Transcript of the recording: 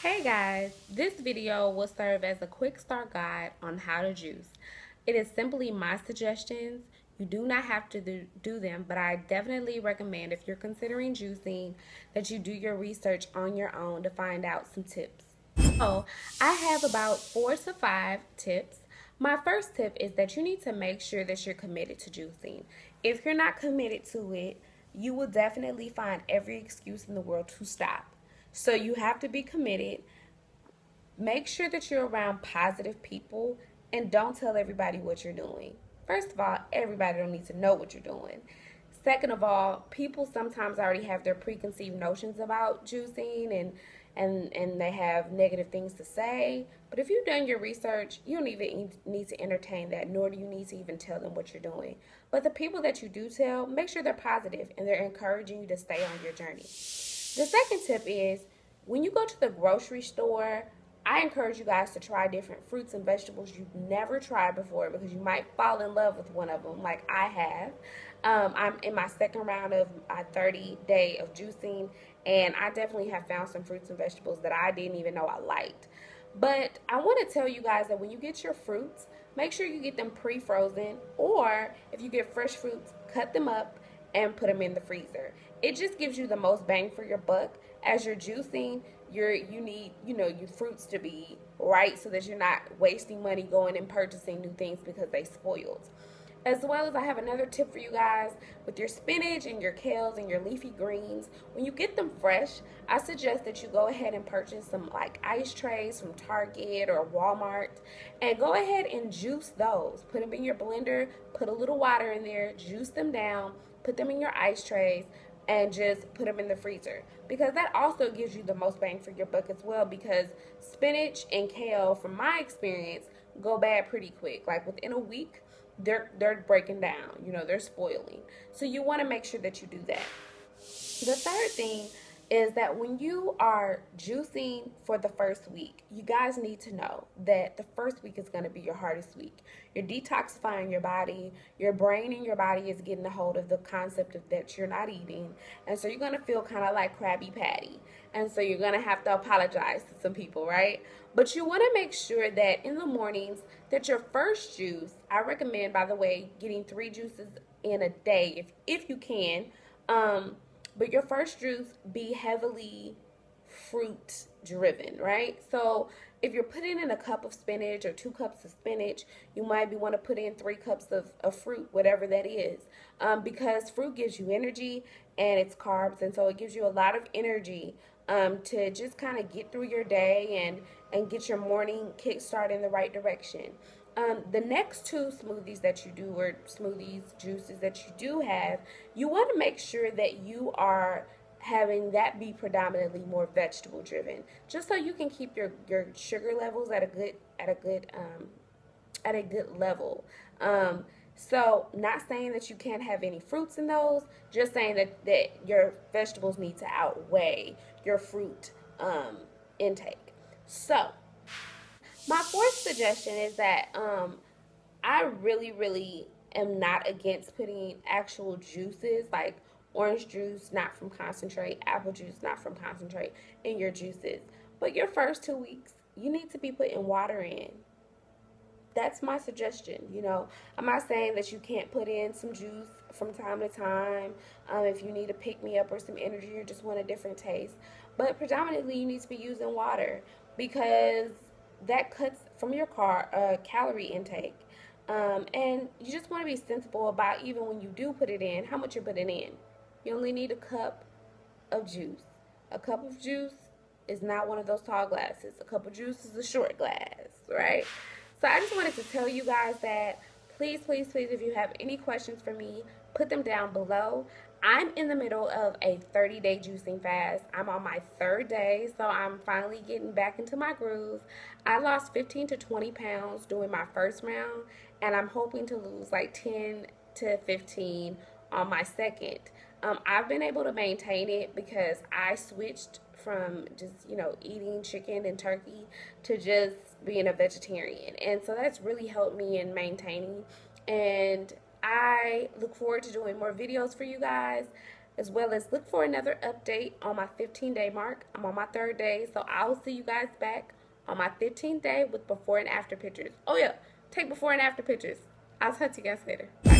Hey guys, this video will serve as a quick start guide on how to juice. It is simply my suggestions. You do not have to do them, but I definitely recommend if you're considering juicing that you do your research on your own to find out some tips. So, I have about 4 to 5 tips. My first tip is that you need to make sure that you're committed to juicing. If you're not committed to it, you will definitely find every excuse in the world to stop. So you have to be committed. Make sure that you're around positive people and don't tell everybody what you're doing. First of all, everybody don't need to know what you're doing. Second of all, people sometimes already have their preconceived notions about juicing and they have negative things to say. But if you've done your research, you don't even need to entertain that, nor do you need to even tell them what you're doing. But the people that you do tell, make sure they're positive and they're encouraging you to stay on your journey. The second tip is when you go to the grocery store, I encourage you guys to try different fruits and vegetables you've never tried before because you might fall in love with one of them like I have. I'm in my second round of my 30-day of juicing, and I definitely have found some fruits and vegetables that I didn't even know I liked. But I want to tell you guys that when you get your fruits, make sure you get them pre-frozen, or if you get fresh fruits, cut them up and put them in the freezer. It just gives you the most bang for your buck. As you're juicing, you need, your fruits to be right so that you're not wasting money going and purchasing new things because they spoiled. As well as I have another tip for you guys with your spinach and your kales and your leafy greens. When you get them fresh, I suggest that you go ahead and purchase some like ice trays from Target or Walmart and go ahead and juice those. Put them in your blender, put a little water in there, juice them down, put them in your ice trays, and just put them in the freezer, because that also gives you the most bang for your buck as well, because spinach and kale, from my experience, go bad pretty quick. Like within a week, they're breaking down, they're spoiling. So you want to make sure that you do that. The third thing is that when you are juicing for the first week, you guys need to know that the first week is going to be your hardest week. You're detoxifying your body, your brain and your body is getting a hold of the concept of that you're not eating, and so you're going to feel kind of like Krabby Patty, and so you're going to have to apologize to some people, right? But you want to make sure that in the mornings that your first juice, I recommend, by the way, getting 3 juices in a day if you can, but your first juice be heavily fruit driven, right? So if you're putting in a cup of spinach or 2 cups of spinach, you might want to put in 3 cups of fruit, whatever that is, because fruit gives you energy and it's carbs, and so it gives you a lot of energy to just kind of get through your day and get your morning kickstart in the right direction. The next 2 smoothies that you do, or smoothies, juices that you do have, you want to make sure that you are having that be predominantly more vegetable driven, just so you can keep your sugar levels at a good level. So not saying that you can't have any fruits in those, just saying that your vegetables need to outweigh your fruit intake. So my fourth suggestion is that I really am not against putting actual juices like orange juice, not from concentrate, apple juice, not from concentrate, in your juices. But your first 2 weeks, you need to be putting water in. That's my suggestion. I'm not saying that you can't put in some juice from time to time if you need a pick-me-up or some energy or just want a different taste. But predominantly, you need to be using water, because that cuts from your calorie intake. And you just want to be sensible about, even when you do put it in, how much you're putting in. You only need a cup of juice. A cup of juice is not one of those tall glasses. A cup of juice is a short glass, right? So I just wanted to tell you guys that please, if you have any questions for me, put them down below. I'm in the middle of a 30-day juicing fast. I'm on my 3rd day, so I'm finally getting back into my groove. I lost 15 to 20 pounds doing my first round, and I'm hoping to lose like 10 to 15 on my second. I've been able to maintain it because I switched from just, eating chicken and turkey to just being a vegetarian. And so that's really helped me in maintaining. And I look forward to doing more videos for you guys. as well as look for another update on my 15-day mark. I'm on my 3rd day, so I will see you guys back on my 15th day with before and after pictures. Oh yeah, take before and after pictures. I'll talk to you guys later. Bye.